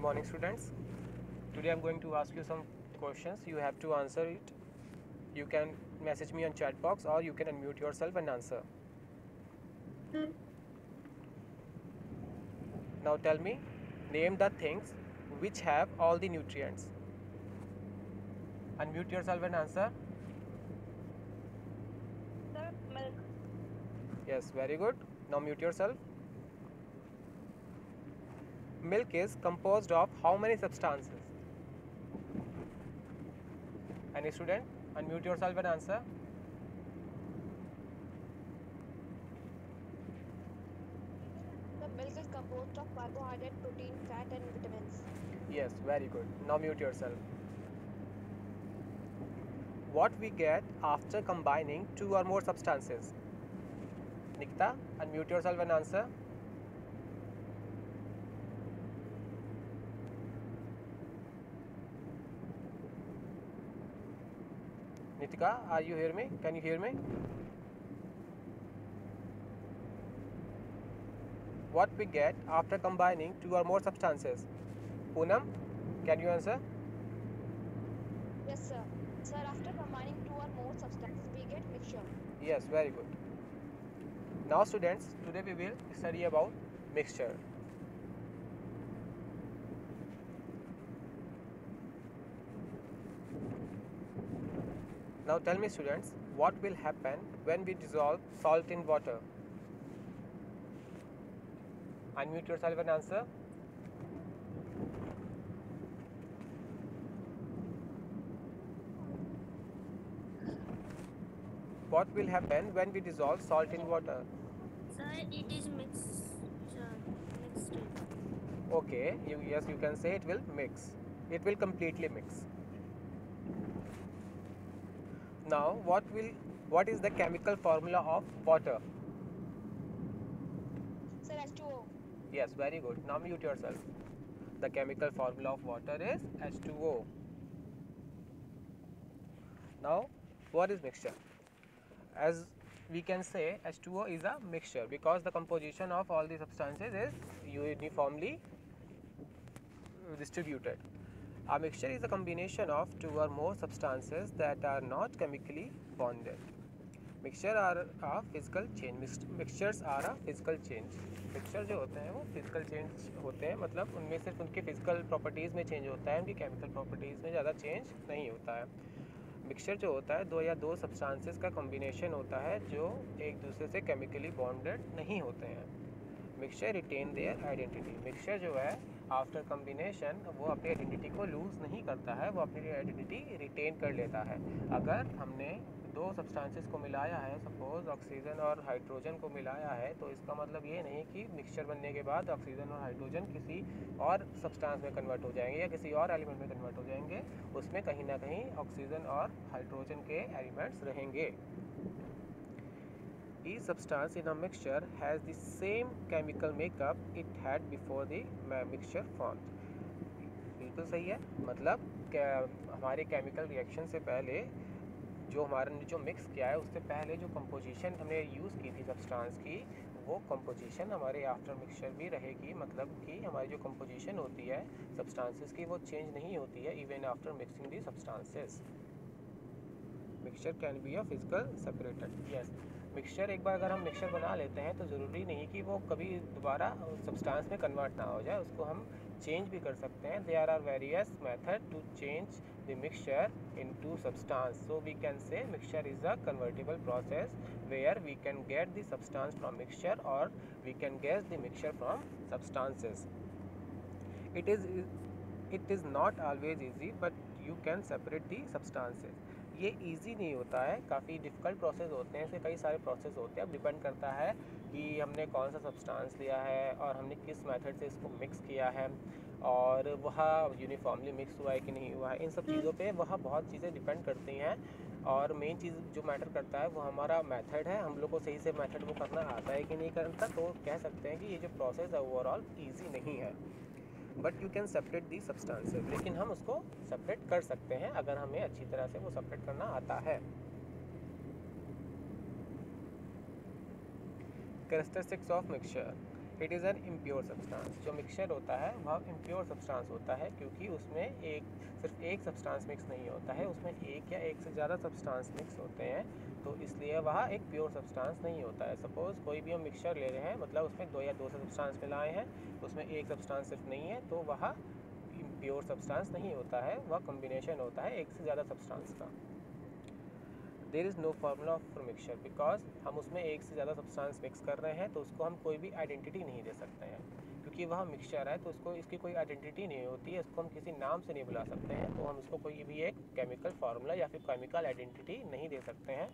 Good morning, students. Today I'm going to ask you some questions. You have to answer it. You can message me on chat box or you can unmute yourself and answer. Now tell me, name the things which have all the nutrients. Unmute yourself and answer. Sir, milk. Yes, very good. Now mute yourself. Milk is composed of how many substances? Any student? Unmute yourself and answer. The milk is composed of carbohydrate, protein, fat, and vitamins. Yes, very good. Now mute yourself. What we get after combining two or more substances? Nikita, unmute yourself and answer. Nitika, are you hear me? Can you hear me? What we get after combining two or more substances? Poonam, can you answer? Yes, sir. Sir, after combining two or more substances, we get mixture. Yes, very good. Now students, today we will study about mixture. Now tell me students, what will happen when we dissolve salt in water? Unmute yourself and answer. What will happen when we dissolve salt in water? Sir, it is mixed. Okay, yes, you can say it will mix. It will completely mix. Now, what is the chemical formula of water? Sir, H2O. Yes, very good. Now mute yourself. The chemical formula of water is H2O. Now, what is mixture? As we can say, H2O is a mixture because the composition of all the substances is uniformly distributed. A mixture is a combination of two or more substances that are not chemically bonded. Mixture are a physical change. Mixtures are a physical change. Mixture जो होते हैं वो physical change होते हैं, मतलब उनमें सिर्फ उनके फिजिकल प्रॉपर्टीज़ में चेंज होता है, उनकी केमिकल प्रॉपर्टीज़ में ज़्यादा चेंज नहीं होता है. मिक्सचर जो होता है दो या दो सब्सटेंसेस का कॉम्बिनेशन होता है जो एक दूसरे से केमिकली बॉन्डेड नहीं होते हैं. Mixture retain their identity. Mixture जो है आफ्टर कॉम्बिनेशन वो अपनी आइडेंटिटी को लूज़ नहीं करता है, वो अपनी आइडेंटिटी रिटेन कर लेता है. अगर हमने दो सब्सटेंसेस को मिलाया है, सपोज ऑक्सीजन और हाइड्रोजन को मिलाया है, तो इसका मतलब ये नहीं कि मिक्सचर बनने के बाद ऑक्सीजन और हाइड्रोजन किसी और सब्सटेंस में कन्वर्ट हो जाएंगे या किसी और एलिमेंट में कन्वर्ट हो जाएंगे. उसमें कहीं ना कहीं ऑक्सीजन और हाइड्रोजन के एलिमेंट्स रहेंगे. Each substance in a mixture has the same chemical makeup it had before the mixture formed. बिल्कुल सही है. मतलब हमारे केमिकल रिएक्शन से पहले जो हमारा जो मिक्स किया है उससे पहले जो कंपोजिशन हमने यूज़ की थी सब्सटेंस की, वो कंपोजिशन हमारे आफ्टर मिक्सचर भी रहेगी. मतलब कि हमारी जो कंपोजिशन होती है सब्सटेंसेस की वो चेंज नहीं होती है even after mixing the substances. Mixture can be a physical separated. Yes, mixture एक बार अगर हम मिक्सचर बना लेते हैं तो ज़रूरी नहीं कि वो कभी दोबारा सब्सटेंस में कन्वर्ट ना हो जाए, उसको हम चेंज भी कर सकते हैं. There are various method to change the mixture into substance. So we can say mixture is a convertible process where we can get the substance from mixture और we can get the mixture from substances. It is not always easy but you can separate the substances. ये easy नहीं होता है, काफ़ी difficult process होते हैं. इसके कई सारे प्रोसेस होते हैं. अब डिपेंड करता है कि हमने कौन सा सब्सटेंस लिया है और हमने किस मेथड से इसको मिक्स किया है और वह यूनिफॉर्मली मिक्स हुआ है कि नहीं हुआ है. इन सब चीज़ों पे वह बहुत चीज़ें डिपेंड करती हैं और मेन चीज़ जो मैटर करता है वो हमारा मेथड है. हम लोग को सही से मेथड को करना आता है कि नहीं करता, तो कह सकते हैं कि ये जो प्रोसेस है ओवरऑल ईजी नहीं है. But you can separate the substances. लेकिन हम उसको सेपरेट कर सकते हैं अगर हमें अच्छी तरह से वो सेपरेट करना आता है. Characteristics of mixture. It is an impure substance. जो मिक्सचर होता है वह इम्प्योर सब्सटेंस होता है, क्योंकि उसमें सिर्फ एक सब्सटेंस मिक्स नहीं होता है, उसमें एक या एक से ज़्यादा सब्सटेंस मिक्स होते हैं, तो इसलिए वह एक प्योर सब्सटेंस नहीं होता है। सपोज़ कोई भी हम मिक्सचर ले रहे हैं, मतलब उसमें दो या दो सब्सटेंस मिलाए हैं, उसमें एक सब्सटेंस सिर्फ नहीं है, तो वह प्योर सब्सटेंस नहीं होता है, वह कॉम्बिनेशन होता है एक से ज़्यादा सब्सटेंस का। There is no formula for mixture, because हम उसमें एक से ज़्यादा सब्सटेंस मिक्स कर रहे हैं, तो उसको हम कोई भी आइडेंटिटी नहीं दे सकते हैं, क्योंकि वह मिक्सचर है तो उसको इसकी कोई आइडेंटिटी नहीं होती है, इसको हम किसी नाम से नहीं बुला सकते हैं, तो हम इसको कोई भी एक केमिकल फार्मूला या फिर केमिकल आइडेंटिटी नहीं दे सकते हैं,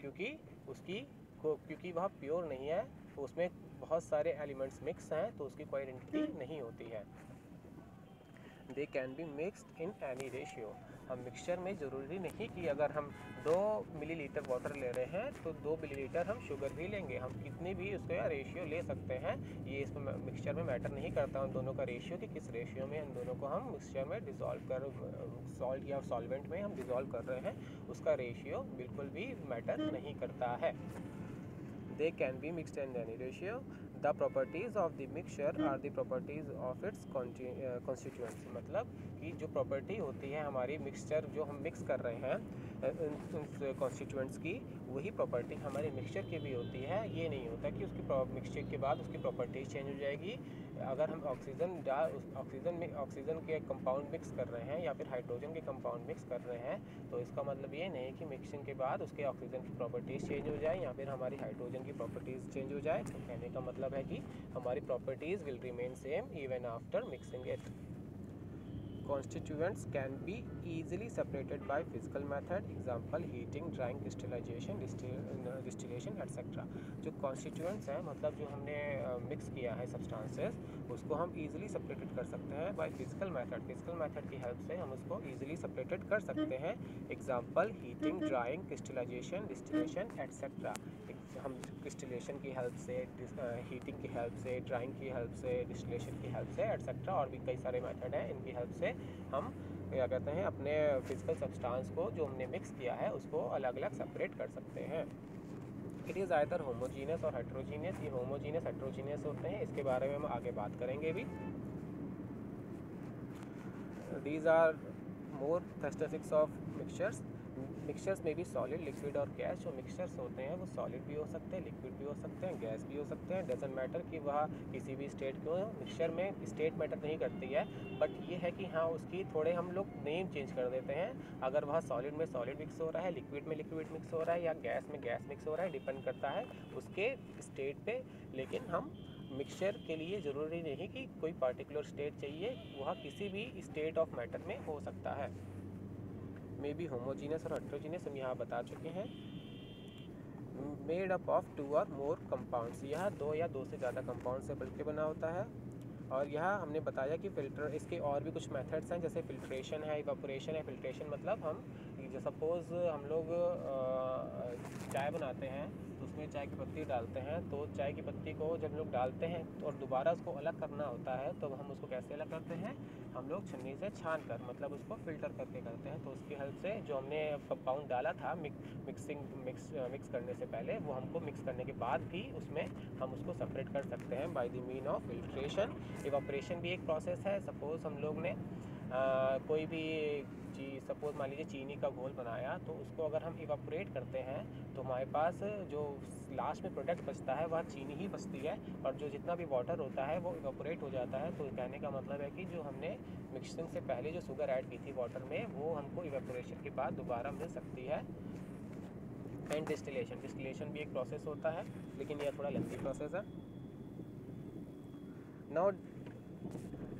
क्योंकि वह प्योर नहीं है, तो उसमें बहुत सारे एलिमेंट्स मिक्स हैं, तो उसकी कोई आइडेंटिटी नहीं होती है। They can be mixed in any ratio. हम मिक्सचर में ज़रूरी नहीं कि अगर हम 2 मिलीलीटर वाटर ले रहे हैं तो 2 मिलीलीटर हम शुगर भी लेंगे, हम कितनी भी उसका रेशियो ले सकते हैं, ये इसमें मिक्सचर में मैटर नहीं करता उन दोनों का रेशियो कि किस रेशियो में उन दोनों को हम मिक्सचर में डिज़ोल्व कर सॉल्ट या सॉल्वेंट में हम डिज़ोल्व कर रहे हैं, उसका रेशियो बिल्कुल भी मैटर नहीं करता है। They can be mixed in any ratio. The properties of the mixture are the properties of its constituents। मतलब कि जो प्रॉपर्टी होती है हमारी मिक्सचर जो हम मिक्स कर रहे हैं उन कॉन्स्टिट्यूएंट्स की, वही प्रॉपर्टी हमारे मिक्सचर की भी होती है। ये नहीं होता कि उसकी मिक्सचर के बाद उसकी प्रॉपर्टीज चेंज हो जाएगी। अगर हम ऑक्सीजन के कंपाउंड मिक्स कर रहे हैं या फिर हाइड्रोजन के कंपाउंड मिक्स कर रहे हैं, तो इसका मतलब ये नहीं कि मिक्सिंग के बाद उसके ऑक्सीजन की प्रॉपर्टीज़ चेंज हो जाए या फिर हमारी हाइड्रोजन की प्रॉपर्टीज़ चेंज हो जाए। तो कहने का मतलब है कि हमारी properties will remain same even after mixing it. Constituents can be easily separated by physical method, example heating, drying, crystallization, distillation etc। जो constituents हैं, मतलब जो हमने मिक्स किया है सब्सटेंसेस, उसको हम easily separated कर सकते हैं by physical method। physical method की हेल्प से हम उसको easily separated कर सकते हैं, example heating, drying, crystallization, distillation etc। हम क्रिस्टलेशन की हेल्प से, हीटिंग की हेल्प से, ड्राइंग की हेल्प से, डिस्टिलेशन की हेल्प से एटसेट्रा, और भी कई सारे मेथड हैं, इनकी हेल्प से हम क्या कहते हैं अपने फिजिकल सब्सटेंस को जो हमने मिक्स किया है उसको अलग अलग सेपरेट कर सकते हैं। इट इज़ आइदर होमोजीनियस और हेट्रोजीनियस। ये होमोजीनियस हेट्रोजीनियस होते हैं, इसके बारे में हम आगे बात करेंगे भी। These are more characteristics of mixtures. Mixtures में भी सॉलिड, लिक्विड और गैस। जो मिक्सचर्स होते हैं वो सॉलिड भी हो सकते हैं, लिक्विड भी हो सकते हैं, गैस भी हो सकते हैं। डजंट मैटर कि वह किसी भी स्टेट को, मिक्सचर में स्टेट मैटर नहीं करती है, बट ये है कि हाँ उसकी थोड़े हम लोग नेम चेंज कर देते हैं। अगर वह सॉलिड में सॉलिड मिक्स हो रहा है, लिक्विड में लिक्विड मिक्स हो रहा है या गैस में गैस मिक्स हो रहा है, डिपेंड करता है उसके स्टेट पे। लेकिन हम मिक्सचर के लिए ज़रूरी नहीं कि कोई पार्टिकुलर स्टेट चाहिए, वह किसी भी स्टेट ऑफ मैटर में हो सकता है। मे बी होमोजीनियस और हेट्रोजीनियस हम यहाँ बता चुके हैं। मेड अप ऑफ 2 और मोर कंपाउंड्स, यह 2 या 2 से ज़्यादा कंपाउंड से मिलकर बना होता है। और यहाँ हमने बताया कि फ़िल्टर, इसके और भी कुछ मेथड्स हैं, जैसे फिल्ट्रेशन है, इवापोरेशन है। फिल्ट्रेशन मतलब हम सपोज़ हम लोग चाय बनाते हैं तो उसमें चाय की पत्ती डालते हैं, तो चाय की पत्ती को जब लोग डालते हैं तो और दोबारा उसको अलग करना होता है, तो हम उसको कैसे अलग करते हैं, हम लोग छन्नी से छान कर, मतलब उसको फ़िल्टर करके करते हैं। तो उसकी हेल्प से जो हमने कंपाउंड डाला था मिक्स करने से पहले, वो हमको मिक्स करने के बाद भी उसमें हम उसको सेपरेट कर सकते हैं by the mean of filtration. Evaporation भी एक प्रोसेस है। सपोज़ हम लोग ने कोई भी चीज़, सपोज़ मान लीजिए चीनी का घोल बनाया, तो उसको अगर हम इवापोरेट करते हैं तो हमारे पास जो लास्ट में प्रोडक्ट बचता है वह चीनी ही बचती है, और जो जितना भी वाटर होता है वो इवापोरेट हो जाता है। तो कहने का मतलब है कि जो हमने मिक्सिंग से पहले जो शुगर ऐड की थी वाटर में, वो हमको इवापोरेशन के बाद दोबारा मिल सकती है। एंड डिस्टिलेशन भी एक प्रोसेस होता है, लेकिन यह थोड़ा लंबी प्रोसेस है। नाउ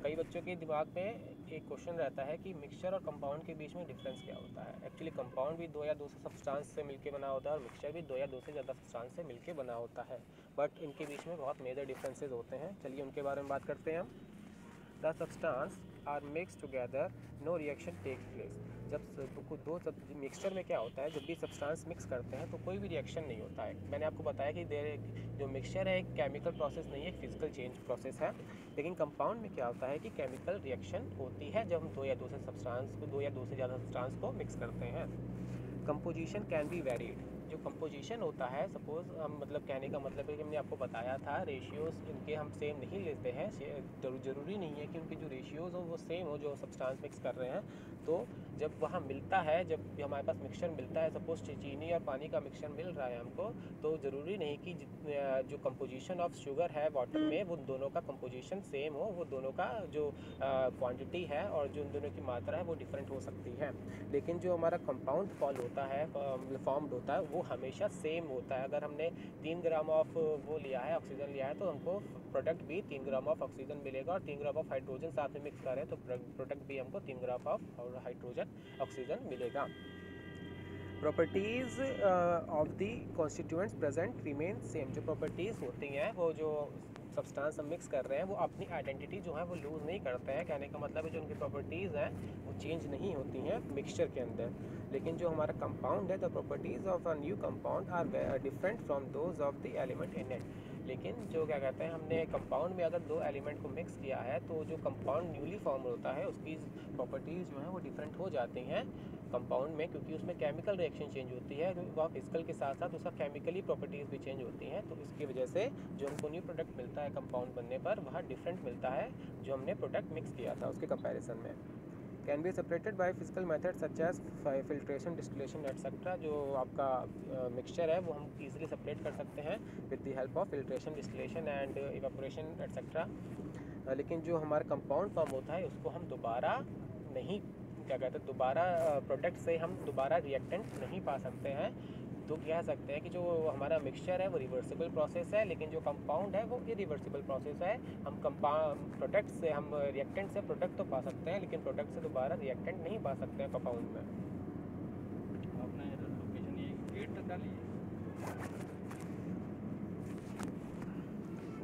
कई बच्चों के दिमाग में एक क्वेश्चन रहता है कि मिक्सचर और कंपाउंड के बीच में डिफरेंस क्या होता है। एक्चुअली कंपाउंड भी 2 या 2 से सब्सटेंस से मिलके बना होता है और मिक्सचर भी 2 या 2 से ज़्यादा सब्सटेंस से मिलके बना होता है, बट इनके बीच में बहुत मेजर डिफरेंसेस होते हैं। चलिए उनके बारे में बात करते हैं हम। The substance are mix together, no reaction take place. जब दो मिक्सचर में क्या होता है, जब भी सब्सटेंस मिक्स करते हैं तो कोई भी रिएक्शन नहीं होता है। मैंने आपको बताया कि जो मिक्सचर है एक केमिकल प्रोसेस नहीं है, एक फिजिकल चेंज प्रोसेस है। लेकिन कंपाउंड में क्या होता है कि केमिकल रिएक्शन होती है जब हम 2 या 2 से सब्सटेंस को, 2 या 2 से ज़्यादा सब्सटेंस को मिक्स करते हैं। Composition can be varied. जो कंपोजिशन होता है, सपोज हम मतलब कहने का मतलब है कि हमने आपको बताया था रेशियोज इनके हम सेम नहीं लेते हैं, ज़रूरी नहीं है कि उनके जो रेशियोज़ हो वो सेम हो जो सब्सटेंस मिक्स कर रहे हैं। तो जब वहाँ मिलता है, जब हमारे पास मिक्सचर मिलता है, सपोज चीनी और पानी का मिक्सचर मिल रहा है हमको, तो ज़रूरी नहीं कि जो कंपोजिशन ऑफ शुगर है वाटर में वो दोनों का कंपोजिशन सेम हो, वो दोनों का जो क्वांटिटी है और जो उन दोनों की मात्रा है वो डिफरेंट हो सकती है। लेकिन जो हमारा कंपाउंड फॉल होता है, फॉर्म्ड होता है, वो हमेशा सेम होता है। अगर हमने 3 ग्राम ऑफ वो लिया है, ऑक्सीजन लिया है, तो हमको प्रोडक्ट भी 3 ग्राम ऑफ ऑक्सीजन मिलेगा, और 3 ग्राम ऑफ हाइड्रोजन साथ में मिक्स करें तो प्रोडक्ट भी हमको 3 ग्राम ऑफ हाइड्रोजन ऑक्सीजन मिलेगा। Properties of the constituents present remain same. जो प्रॉपर्टीज़ होती हैं वो जो सब्सटेंस हम मिक्स कर रहे हैं वो अपनी आइडेंटिटी जो है वो लूज़ नहीं करते हैं। कहने का मतलब है जो उनकी प्रॉपर्टीज़ हैं वो चेंज नहीं होती हैं मिक्सचर के अंदर। लेकिन जो हमारा कंपाउंड है, the properties of a new compound are different from those of the element in it. लेकिन जो क्या कहते हैं, हमने कंपाउंड में अगर 2 एलिमेंट को मिक्स किया है तो जो कंपाउंड न्यूली फॉर्म होता है उसकी प्रॉपर्टीज़ जो हैं वो डिफरेंट हो जाती हैं कंपाउंड में, क्योंकि उसमें केमिकल रिएक्शन चेंज होती है, वह फिजिकल के साथ साथ उसका केमिकली प्रॉपर्टीज़ भी चेंज होती हैं। तो इसकी वजह से जो हमको न्यू प्रोडक्ट मिलता है कंपाउंड बनने पर वह डिफरेंट मिलता है जो हमने प्रोडक्ट मिक्स किया था उसके कंपैरिजन में। Can be separated by physical method such as filtration, distillation etcetera. जो आपका मिक्सचर है वो हम इजीली सेपरेट कर सकते हैं with the help of filtration, distillation and evaporation etcetera. लेकिन जो हमारा कंपाउंड फॉर्म होता है उसको हम दोबारा नहीं, क्या कहते हैं, दोबारा प्रोडक्ट से हम दोबारा रिएक्टेंट नहीं पा सकते हैं। तो कह सकते हैं कि जो हमारा मिक्सचर है वो रिवर्सिबल प्रोसेस है, लेकिन जो कंपाउंड है वो इरिवर्सिबल प्रोसेस है। हम प्रोडक्ट से, हम रिएक्टेंट से प्रोडक्ट तो पा सकते हैं, लेकिन प्रोडक्ट से दोबारा रिएक्टेंट नहीं पा सकते हैं कंपाउंड में। आपने लोकेशन ये 8 तक डाली है।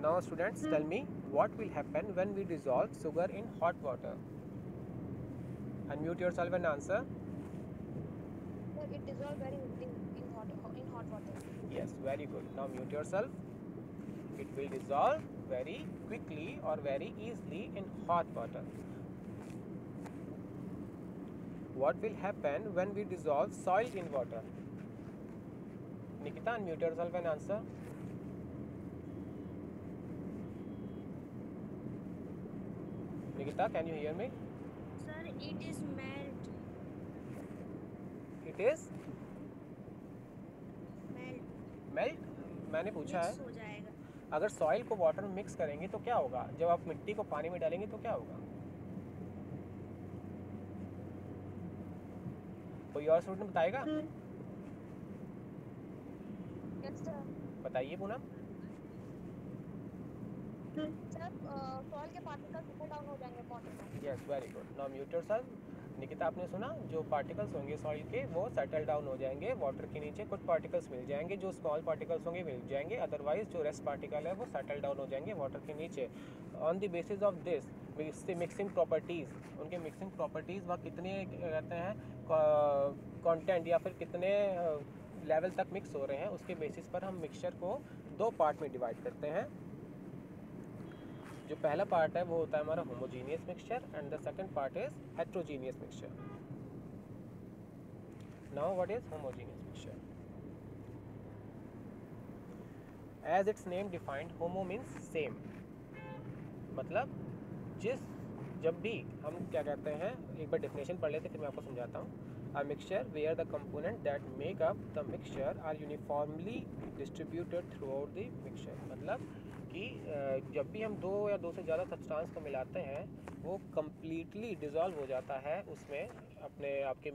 Now students, tell me what will happen when we dissolve sugar in hot water. Unmute yourself and answer. Sir, it dissolves very easily in hot water. Yes, very good. Now mute yourself. It will dissolve very quickly or very easily in hot water. What will happen when we dissolve soil in water? Nikita, unmute yourself and answer. Nikita, can you hear me? Sir, it is melt. It is melt. मैंने पूछा Mix है हो जाएगा। अगर soil को water में mix करेंगे तो क्या होगा, जब आप मिट्टी को पानी में डालेंगे तो क्या होगा? कोई और स्टूडेंट बताएगा? Yes, sir. बताइए पूनम। सर, सॉइल के पार्टिकल्स ऊपर डाउन हो जाएंगे वाटर में। Yes, very good. Now mute yourself. Nikita, आपने सुना, जो पार्टिकल्स होंगे सॉइल के वो सेटल डाउन हो जाएंगे वाटर के नीचे। कुछ पार्टिकल्स मिल जाएंगे, जो स्मॉल पार्टिकल्स होंगे मिल जाएंगे, अदरवाइज जो रेस्ट पार्टिकल है वो सेटल डाउन हो जाएंगे वाटर के नीचे। On the basis of this mixing properties, उनके मिक्सिंग प्रॉपर्टीज़ वह कितने कहते हैं कंटेंट या फिर कितने लेवल तक मिक्स हो रहे हैं, उसके बेसिस पर हम मिक्सचर को 2 पार्ट में डिवाइड करते हैं। जो पहला पार्ट है वो होता है हमारा homogeneous mixture and the second part is heterogeneous mixture. Now what is homogeneous mixture? As its name defined, homo means same, मतलब जब भी हम क्या कहते हैं, एक बार डेफिनेशन पढ़ लेते फिर मैं आपको समझाता हूँ। A mixture where the component that make up the mixture are uniformly distributed throughout the mixture। मतलब कि जब भी हम 2 या 2 से ज़्यादा सब्सटेंस को मिलाते हैं वो कम्प्लीटली डिज़ोल्व हो जाता है उसमें, अपने आपके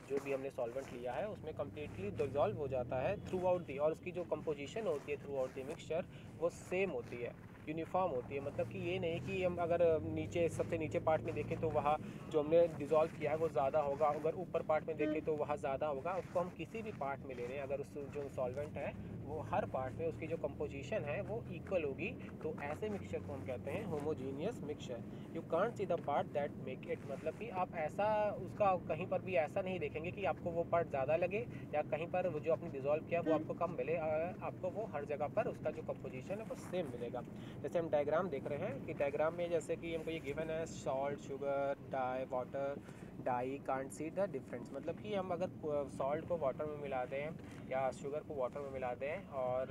जो भी हमने सॉल्वेंट लिया है उसमें कम्प्लीटली डिज़ोल्व हो जाता है थ्रू आउट दी, और उसकी जो कंपोजिशन होती है थ्रू आउट दी मिक्सचर वो सेम होती है, यूनिफॉर्म होती है। मतलब कि ये नहीं कि हम अगर नीचे सबसे नीचे पार्ट में देखें तो वहाँ जो हमने डिज़ोल्व किया है वो ज़्यादा होगा, अगर ऊपर पार्ट में देखें तो वहाँ ज़्यादा होगा। उसको हम किसी भी पार्ट में ले रहे हैं, अगर उस जो सॉल्वेंट है वो हर पार्ट में उसकी जो कंपोजिशन है वो इक्वल होगी, तो ऐसे मिक्सचर को हम कहते हैं homogeneous mixture. You can't see the part that make it, मतलब कि आप ऐसा उसका कहीं पर भी ऐसा नहीं देखेंगे कि आपको वो पार्ट ज़्यादा लगे या कहीं पर वो जो आपने डिज़ोल्व किया वो आपको कम मिले। आपको वो हर जगह पर उसका जो कंपोजिशन है वो सेम मिलेगा। जैसे हम डायग्राम देख रहे हैं कि डायग्राम में जैसे कि हमको ये गिवन है salt, sugar, dye, water, dye can't see the difference, मतलब कि हम अगर सॉल्ट को वाटर में मिला दें या शुगर को वाटर में मिला दें और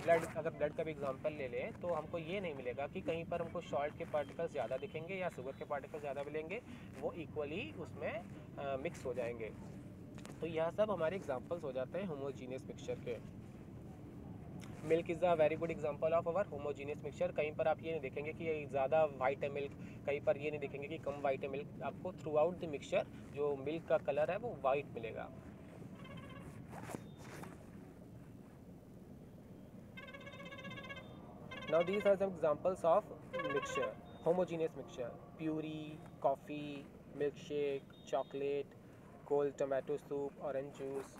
ब्लड का भी एग्जांपल ले लें, तो हमको ये नहीं मिलेगा कि कहीं पर हमको सॉल्ट के पार्टिकल्स ज़्यादा दिखेंगे या शुगर के पार्टिकल्स ज़्यादा मिलेंगे, वो इक्वली उसमें मिक्स हो जाएंगे। तो यह सब हमारे एग्जांपल्स हो जाते हैं होमोजीनियस मिक्सचर के। Milk is a very good example of our homogeneous mixture. कहीं पर आप ये नहीं देखेंगे कि ज़्यादा वाइट है मिल्क, कहीं पर ये नहीं देखेंगे कि कम वाइट है मिल्क, आपको थ्रू आउट द मिक्सचर जो मिल्क का कलर है वो वाइट मिलेगा। Now these are some examples of mixture, homogeneous mixture: puree, coffee, milkshake, chocolate, cold tomato soup, orange juice।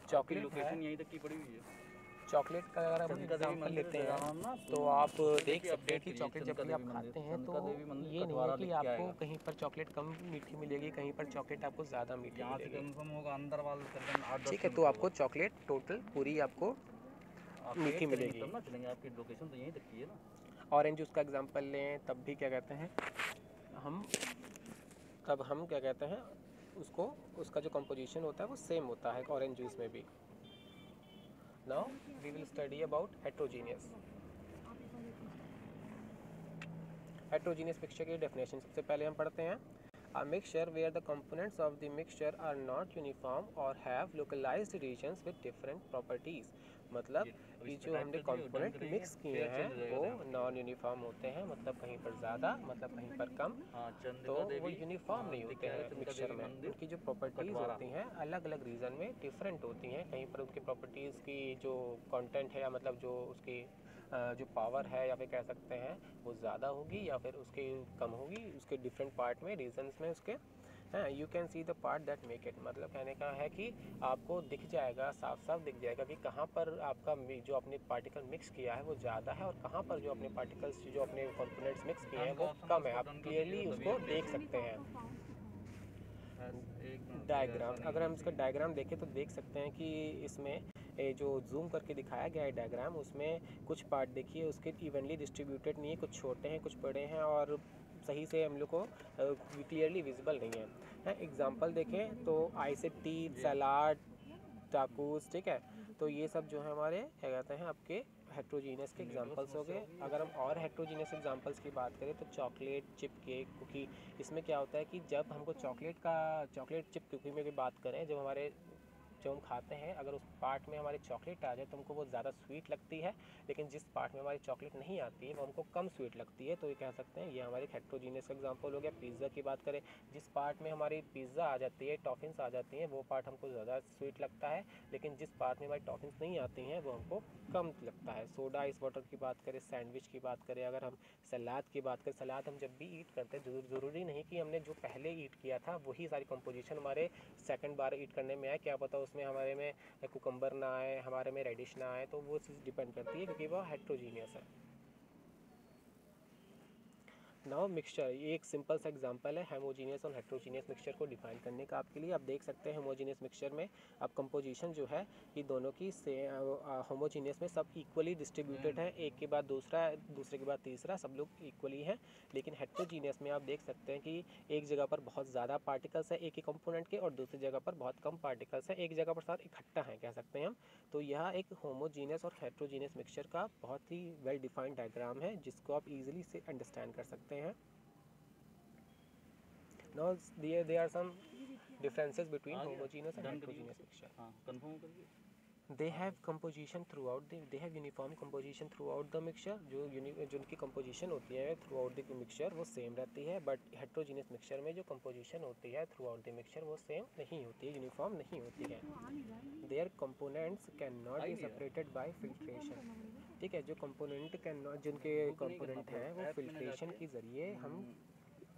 Chocolate location यहीं तक की पड़ी हुई है। चॉकलेट का अगर हम चंद्रिका देवी एग्जाम्पल मंदिर लेते जहाँ हैं हम ना तो आप देख देखिए सकते हैं update कि के लिए चॉकलेट जब भी चंद्रिका आप देवी खाते मंदिर, हैं तो चंद्रिका देवी मंदिर ये नहीं है कटवारा कि लिख के आपको आएगा। कहीं पर चॉकलेट कम मीठी मिलेगी, कहीं पर चॉकलेट आपको ज़्यादा मीठी यहाँ से मिलेगी। कंफर्म होगा अंदर वाले तक 8-10 ठीक है, तो आपको चॉकलेट टोटल पूरी आपको मीठी मिलेगी। तब ना चलेंगे, आपकी लोकेशन तो यहीं तक की है ना। ऑरेंज जूस का एग्जांपल लें, तब भी क्या कहते हैं हम क्या कहते हैं उसको, उसका जो कंपोजिशन होता है वो सेम होता है ऑरेंज जूस में भी। Now we will study about heterogeneous. Heterogeneous mixture की डेफिनेशन सबसे पहले हम पढ़ते हैं। A mixture where the components of the mixture are not uniform or have localized regions with different properties। मतलब कि जो हमने कंपोनेंट मिक्स किए हैं वो नॉन यूनिफॉर्म होते हैं, मतलब कहीं पर ज़्यादा मतलब कहीं पर कम, तो वो यूनिफॉर्म नहीं होते हैं मिक्सचर में। उनकी जो प्रॉपर्टीज़ होती हैं अलग अलग रीजन में डिफरेंट होती हैं। कहीं पर उनकी प्रॉपर्टीज़ की जो कंटेंट है या मतलब जो उसकी जो पावर है या फिर कह सकते हैं वो ज़्यादा होगी या फिर उसके कम होगी, उसके डिफरेंट पार्ट में रीजन्स में उसके हैं। You can see the part that make it, मतलब कहने का है कि आपको दिख जाएगा, साफ साफ दिख जाएगा कि कहाँ पर आपका जो आपने पार्टिकल मिक्स किया है वो ज़्यादा है और कहाँ पर जो अपने पार्टिकल्स जो अपने कंपोनेंट्स मिक्स किए हैं वो कम है। आप क्लियरली उसको देख सकते हैं। डायग्राम, अगर हम इसका डायग्राम देखें तो देख सकते हैं कि इसमें जो जूम करके दिखाया गया है डायग्राम, उसमें कुछ पार्ट देखिए उसके इवनली डिस्ट्रीब्यूटेड नहीं है, कुछ छोटे हैं कुछ बड़े हैं और सही से हम लोग को क्लियरली विजिबल नहीं है। एग्जांपल देखें तो आइस टी, सलाद, टाकोस, ठीक है, तो ये सब जो है हमारे क्या कहते हैं आपके हेट्रोजीनियस के एग्जांपल्स हो गए। अगर हम और हेट्रोजीनियस एग्जांपल्स की बात करें तो चॉकलेट चिप केक, कुकी। इसमें क्या होता है कि जब हमको चॉकलेट चिप कुकी में भी बात करें, जो हम खाते हैं अगर उस पार्ट में हमारी चॉकलेट आ जाए तो हमको वो ज़्यादा स्वीट लगती है, लेकिन जिस पार्ट में हमारी चॉकलेट नहीं आती है वो हमको कम स्वीट लगती है। तो ये कह सकते हैं ये हमारे हेट्रोजीनियस का एग्जांपल हो गया। पिज़्ज़ा की बात करें, जिस पार्ट में हमारी पिज़्ज़ा आ जाती है, टॉफिन्स आ जाती हैं, वो पार्ट हमको ज़्यादा स्वीट लगता है, लेकिन जिस पार्ट में हमारी टॉफिन्स नहीं आती हैं वो हमको कम लगता है। सोडा आइस वाटर की बात करें, सैंडविच की बात करें, अगर हम सलाद की बात करें, सलाद हम जब भी ईट करते हैं ज़रूरी नहीं कि हमने जो पहले ईट किया था वही सारी कंपोजिशन हमारे सेकंड बार ईट करने में आए। क्या पता उसमें हमारे में कुकम्बर ना आए, हमारे में रेडिश ना आए, तो वो चीज़ डिपेंड करती है क्योंकि वो हेट्रोजीनियस है। नाउ मिक्सचर, ये एक सिंपल सा एग्जांपल है होमोजीनियस और हेट्रोजीनियस मिक्सचर को डिफाइन करने का आपके लिए। आप देख सकते हैं होमोजीनियस मिक्सचर में अब कंपोजिशन जो है ये दोनों की से होमोजीनियस में सब इक्वली डिस्ट्रीब्यूटेड है, एक के बाद दूसरा, दूसरे के बाद तीसरा, सब लोग इक्वली हैं। लेकिन हेट्रोजीनियस में आप देख सकते हैं कि एक जगह पर बहुत ज़्यादा पार्टिकल्स है एक ही कंपोनेंट के और दूसरी जगह पर बहुत कम पार्टिकल्स हैं, एक जगह पर साथ इकट्ठा हैं कह सकते हैं हम। तो यह एक होमोजीनियस और हेट्रोजीनियस मिक्सचर का बहुत ही वेल डिफाइंड डायग्राम है जिसको आप इजीली से अंडरस्टैंड कर सकते हैं। Now there are some differences between homogeneous and heterogeneous mixture. हाँ कंफर्म करके They have composition throughout they have uniform composition throughout the mixture। जो उनकी composition होती है throughout the mixture वो सेम रहती है, बट heterogeneous mixture में जो composition होती है throughout the mixture वो सेम नहीं होती है, यूनिफॉर्म नहीं होती है। Their components cannot be separated by filtration। ठीक है, जो component जिनके component हैं वो filtration के ज़रिए हम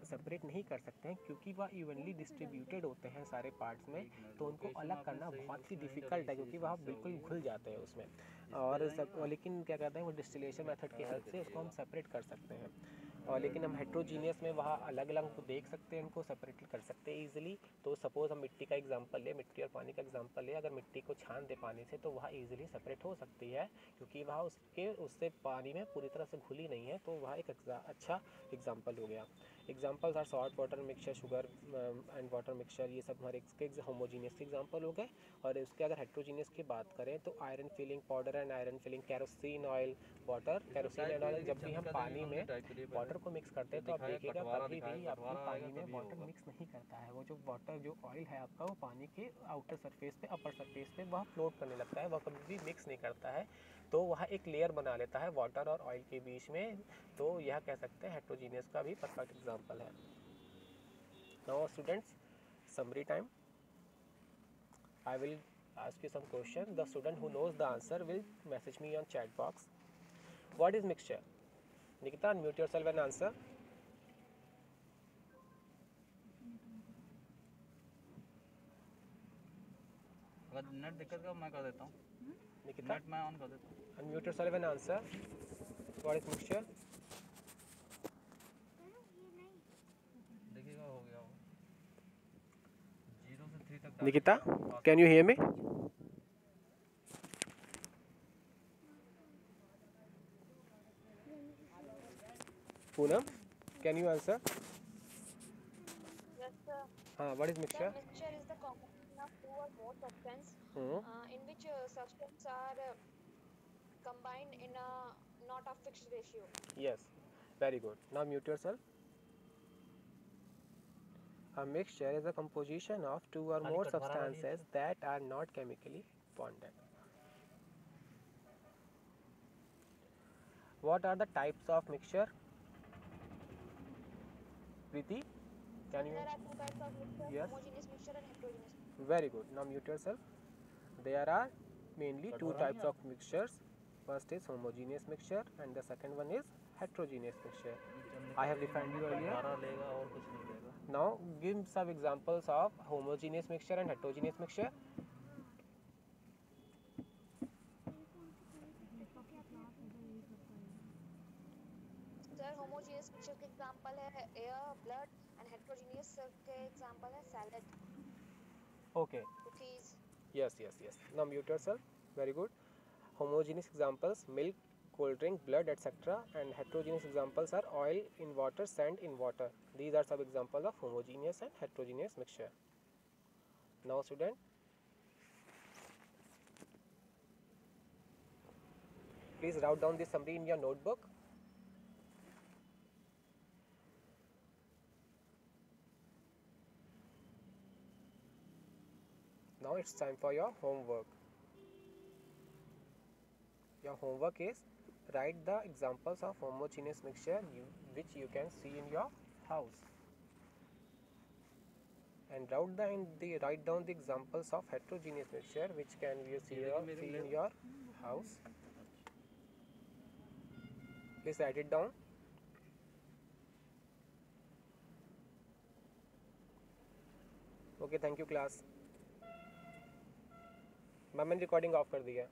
सेपरेट नहीं कर सकते हैं क्योंकि वह इवनली डिस्ट्रीब्यूटेड होते हैं सारे पार्ट्स में, तो उनको अलग करना बहुत ही डिफ़िकल्ट है क्योंकि वह बिल्कुल घुल जाते हैं उसमें। और लेकिन क्या कहते हैं वो डिस्टिलेशन मेथड की हेल्प से उसको हम सेपरेट कर सकते हैं। और लेकिन हम हेट्रोजीनियस में वहाँ अलग अलग उनको देख सकते हैं, उनको सेपरेट कर सकते हैं ईजिली। तो सपोज़ हम मिट्टी का एग्जांपल ले, मिट्टी और पानी का एग्जांपल ले, अगर मिट्टी को छान दे पानी से तो वह ईजिली सेपरेट हो सकती है क्योंकि वह उससे पानी में पूरी तरह से घुली नहीं है, तो वह एक अच्छा एग्जांपल हो गया। Examples are salt water mixture, sugar and water mixture, ये सब हमारे इसके होमोजीनियस के एग्जाम्पल हो गए। और उसके अगर हेट्रोजीनियस की बात करें तो iron filling powder and iron filling, kerosene oil water, kerosene and oil, जब भी हम पानी में वाटर को मिक्स करते हैं तो आप देखिएगा कभी भी आपकी पानी में वाटर मिक्स नहीं करता है। वो जो वाटर जो ऑयल है आपका वो पानी के आउटर सरफेस पे, अपर सरफेस पे वह फ्लोट करने लगता है, वह कभी भी मिक्स नहीं करता है। तो वह एक लेयर बना लेता है वाटर और ऑयल के बीच में। तो यह कह सकते हैं हेट्रोजीनियस का भी परफेक्ट एग्जांपल है। Now students, summary time. I will ask you some question. The student who knows the answer will message me on chat box. What is mixture? Nikita, unmute yourself and answer. अगर net दिक्कत का मैं कर देता हूँ, Nikita, net मैं on कर देता हूँ। unmute yourself and answer. What is mixture? देखिएगा हो गया वो 0 से 3 तक। Nikita, can you hear me? Poonam, can you answer? Yes, sir. What is The mixture? mixture is the combination of two or more substance Hmm. in which substance are combined in a not a fixed ratio. Yes, very good. Now mute yourself. A mixture is a composition of two or more substances that are not chemically bonded. What are the types of mixture? Preeti, can you? There are two types of mixture: Yes. homogeneous mixture and heterogeneous mixture. Very good. Now mute yourself. There are mainly two types of mixtures. First is homogeneous mixture and the second one is heterogeneous mixture. I have defined you earlier. लेगा और कुछ नहीं लेगा। Now give some examples of homogeneous mixture and heterogeneous mixture. Sir, homogeneous mixture के example है air, blood, and heterogeneous के example है salad, Okay. cookies. Yes. Now mute yourself. Very good. Homogeneous examples: milk, cold drink, blood, etc. And heterogeneous examples are oil in water, sand in water. These are some examples of homogeneous and heterogeneous mixture. Now student, please write down this summary in your notebook. Now it's time for your homework. Your homework is write the examples of homogeneous mixture which you can see in your house, and write down the examples of heterogeneous mixture which can you see in your house. Please write it down. Okay, thank you class. मैंने recording of कर दी है।